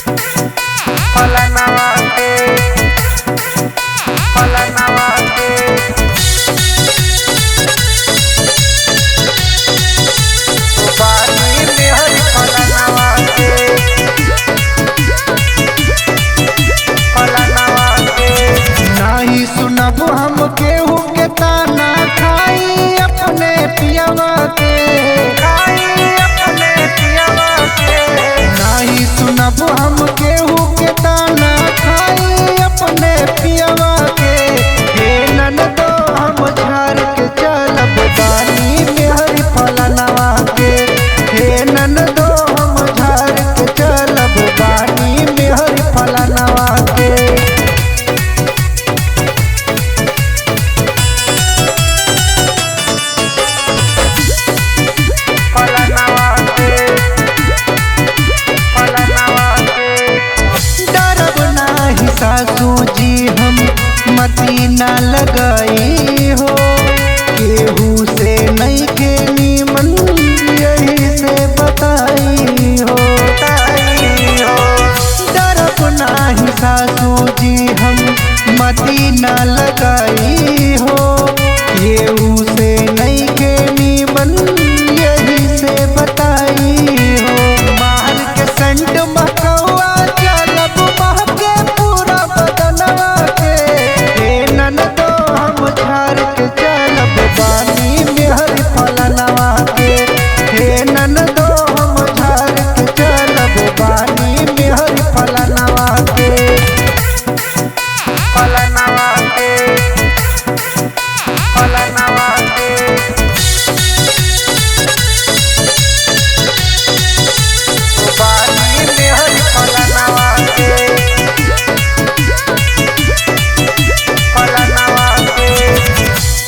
फलनवा के फलनवा के बानी में हरी फलनवा के फलनवा के नाही सुनब हम केहू के ताना खाई अपने पियवा के खाई अपने पियवा के नाही सुनब हम केहू के ताना खाई अपने पियवा के हे ननदो हम झाड़ के चलब बानी में हरी फलनवा के हे ननदो हम झाड़ के चलब बानी में हरी फलनवा के फलनवा के फलनवा के डरब नाही सासू जी हम मती न लगाई हो केहू से नहीं के नीमन यही से बताई हो डरब नाही सासू जी हम मती न लगाई हो केहू से नहीं के नीमन यही से बताई हो मार के संट मकौआ चलब महके पूरा बदनवा के हे ननदो हम झाड़ के चलब बानी में हरी फलनवा के हे ननदो हम झाड़ के चलब बानी में हरी फलनवा के फलनवा के फलनवा के बानी में हरी फलनवा के फलनवा के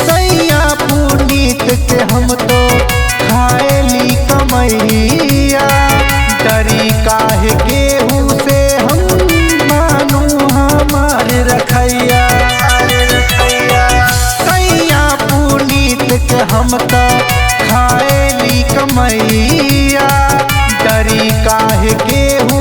सैया पुनीत के हम तो खाएली कमैया डरी काहे केहू से हम मानू हमार रखैया सैया पुनीत के हम तो खाएली कमैया डरी काहे केहू